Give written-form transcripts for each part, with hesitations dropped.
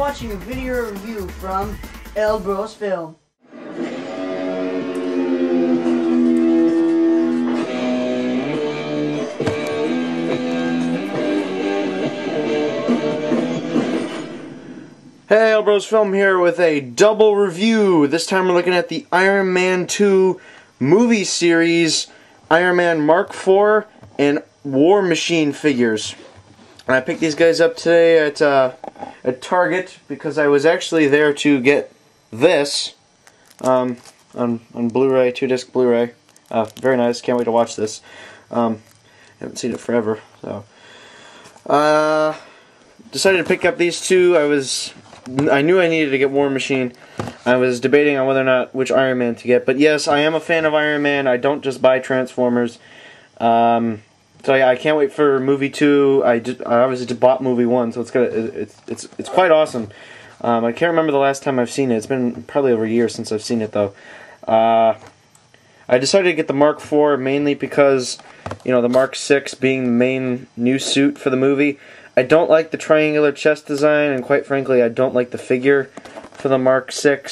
watching a video review from El Bros Film. Hey, El Bros Film here with a double review. This time we're looking at the Iron Man 2 movie series, Iron Man Mark IV and War Machine figures. And I picked these guys up today at Target because I was actually there to get this on Blu-ray, 2-disc Blu-ray. Very nice. Can't wait to watch this. Haven't seen it forever, so decided to pick up these two. I knew I needed to get War Machine. I was debating on whether or not which Iron Man to get, but yes, I am a fan of Iron Man. I don't just buy Transformers. So yeah, I can't wait for movie 2. I obviously just bought movie 1, so it's quite awesome. I can't remember the last time I've seen it. It's been probably over a year since I've seen it though. I decided to get the Mark IV mainly because, you know, the Mark VI being the main new suit for the movie. I don't like the triangular chest design, and quite frankly, I don't like the figure for the Mark VI.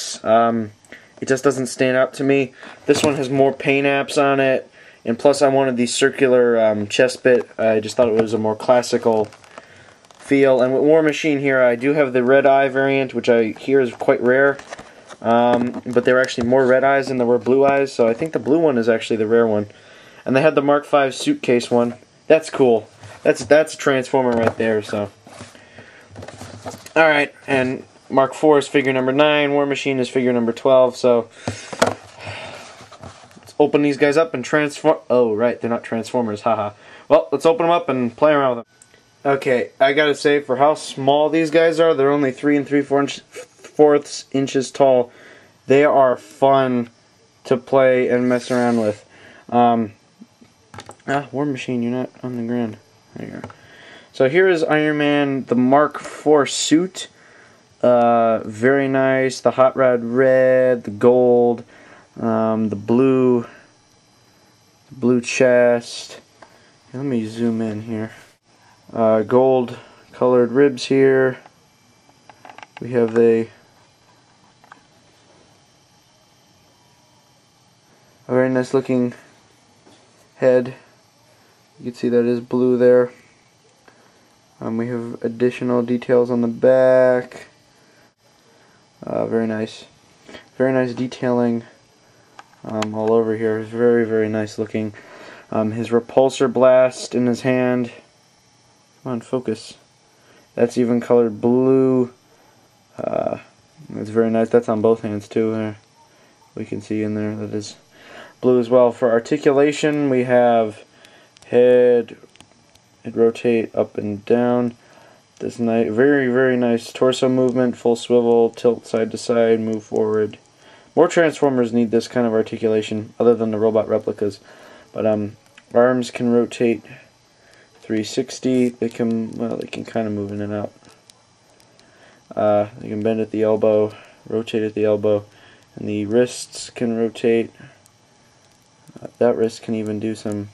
It just doesn't stand out to me. This one has more paint apps on it, and plus I wanted the circular chest bit. I just thought it was a more classical feel. And with War Machine here, I do have the red eye variant, which I hear is quite rare. But there were actually more red eyes than there were blue eyes, so I think the blue one is actually the rare one. And they had the Mark V suitcase one. That's cool. That's a Transformer right there, so. Alright, and Mark IV is figure number 9, War Machine is figure number 12, so. Let's open these guys up and transform. Oh, right, they're not Transformers, haha. Well, let's open them up and play around with them. Okay, I gotta say, for how small these guys are, they're only 3 3/4 inches tall. They are fun to play and mess around with. War Machine, you're not on the ground. There you go. So here is Iron Man, the Mark IV suit. Very nice. The hot rod red, the gold, the blue chest. Let me zoom in here. Gold colored ribs here. We have a very nice looking head. You can see that is blue there. We have additional details on the back. Very nice. Very nice detailing all over here. It's very, very nice looking. His repulsor blast in his hand. Come on, focus. That's even colored blue. It's very nice. That's on both hands too. We can see in there that is blue as well. For articulation, we have head rotate up and down. This nice, very, very nice torso movement, full swivel, tilt side to side, move forward. More Transformers need this kind of articulation, other than the robot replicas. But arms can rotate 360. They can kind of move in and out. They can bend at the elbow, rotate at the elbow, and the wrists can rotate. That wrist can even do some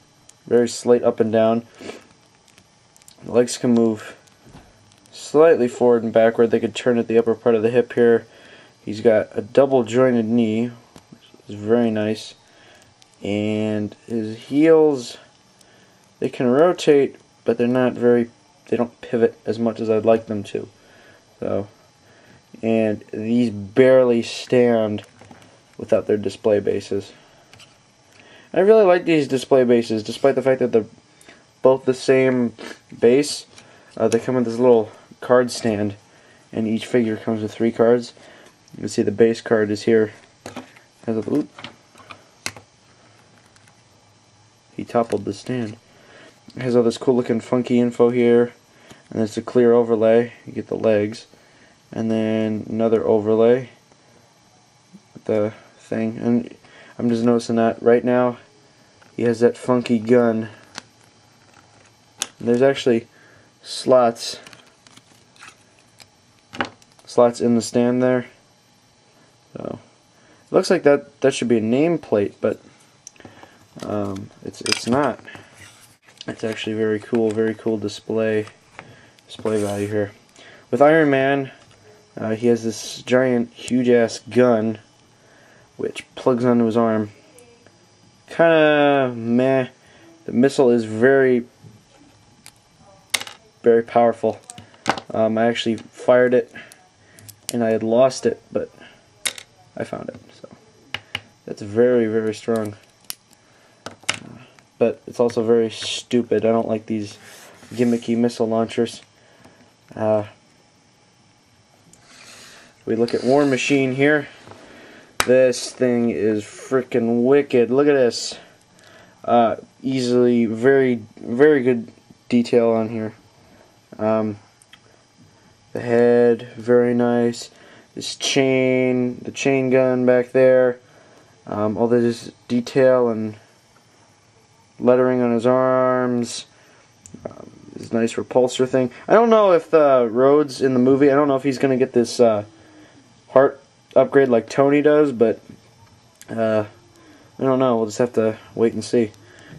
very slight up and down. The legs can move slightly forward and backward. They could turn at the upper part of the hip here. He's got a double jointed knee, which is very nice. And his heels, they can rotate, but they don't pivot as much as I'd like them to. So, and these barely stand without their display bases. I really like these display bases, despite the fact that they're both the same base. They come with this little card stand, and each figure comes with 3 cards. You can see the base card is here. He toppled the stand. It has all this cool looking funky info here, and it's a clear overlay. You get the legs, and then another overlay with the thing. And I'm just noticing that right now he has that funky gun. And there's actually slots in the stand there. So it looks like that should be a nameplate, but it's not. It's actually very cool display value here. With Iron Man, He has this giant, huge-ass gun, which plugs onto his arm. Kinda meh. The missile is very, very powerful. I actually fired it, and I had lost it, but I found it. So that's very, very strong. But it's also very stupid. I don't like these gimmicky missile launchers. We look at War Machine here. This thing is freaking wicked. Look at this. Easily, very, very good detail on here. The head, very nice. This chain, the chain gun back there. All this detail and lettering on his arms. This nice repulsor thing. I don't know if Rhodes in the movie, I don't know if he's going to get this heart upgrade like Tony does, but I don't know. We'll just have to wait and see.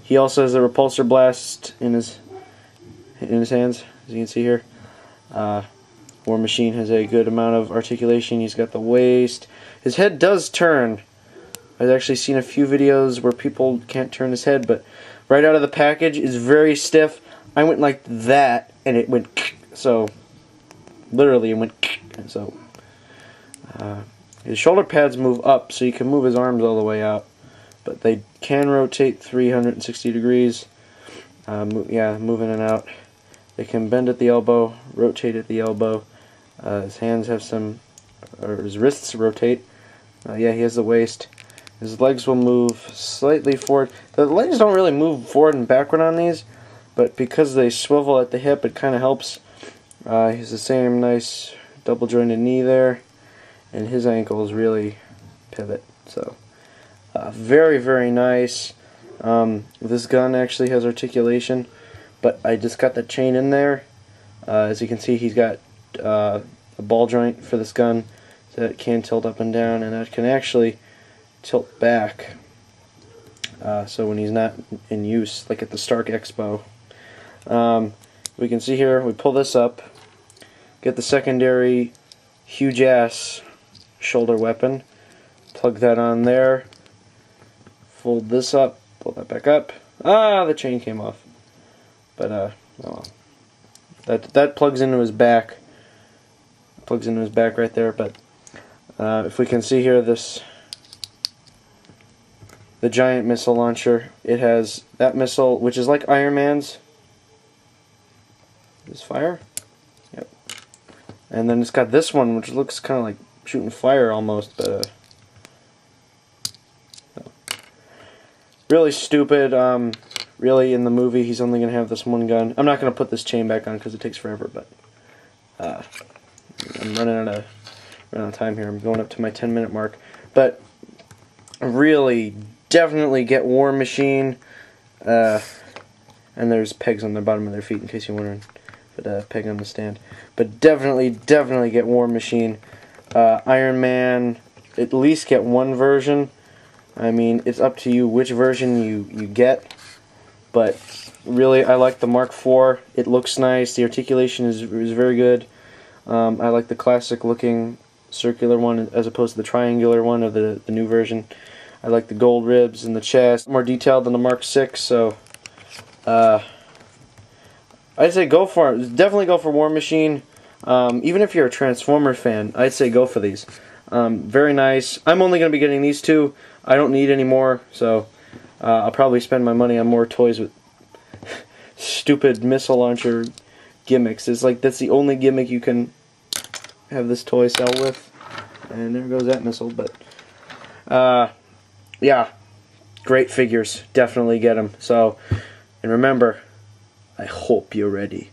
He also has a repulsor blast in his hands, as you can see here. War Machine has a good amount of articulation. He's got the waist. His head does turn. I've actually seen a few videos where people can't turn his head, but right out of the package is very stiff. I went like that, and it went so. Literally, it went so. His shoulder pads move up, so you can move his arms all the way out, but they can rotate 360 degrees. Yeah, move in and out. They can bend at the elbow, rotate at the elbow. His hands have some, or his wrists rotate. Yeah, he has the waist. His legs will move slightly forward. The legs don't really move forward and backward on these, but because they swivel at the hip, it kind of helps. He has the same nice double jointed knee there, and his ankles really pivot. So, very, very nice. This gun actually has articulation, but I just got the chain in there. As you can see, he's got a ball joint for this gun that can tilt up and down, and that can actually tilt back. So when he's not in use, like at the Stark Expo. We can see here, we pull this up, get the secondary huge ass shoulder weapon, plug that on there, fold this up, pull that back up. The chain came off. But oh well. That plugs into his back. Plugs into his back right there. But if we can see here, the giant missile launcher, it has that missile, which is like Iron Man's. This fire? Yep. And then it's got this one, which looks kind of like shooting fire almost, but really stupid. Really, in the movie, he's only going to have this one gun. I'm not going to put this chain back on because it takes forever, but I'm running out of time here. I'm going up to my 10-minute mark. But really, definitely get War Machine. And there's pegs on the bottom of their feet in case you're wondering. But peg on the stand. But definitely get War Machine. Iron Man, at least get one version. I mean, it's up to you which version you get. But really, I like the Mark IV. It looks nice. The articulation is very good. I like the classic looking circular one as opposed to the triangular one of the new version. I like the gold ribs and the chest. More detailed than the Mark VI, so I'd say go for it. Definitely go for War Machine. Even if you're a Transformer fan, I'd say go for these. Very nice. I'm only going to be getting these two. I don't need any more, so I'll probably spend my money on more toys with stupid missile launcher gimmicks. It's like that's the only gimmick you can have this toy sell with. And there goes that missile. But yeah, great figures. Definitely get them. So, and remember, I hope you're ready.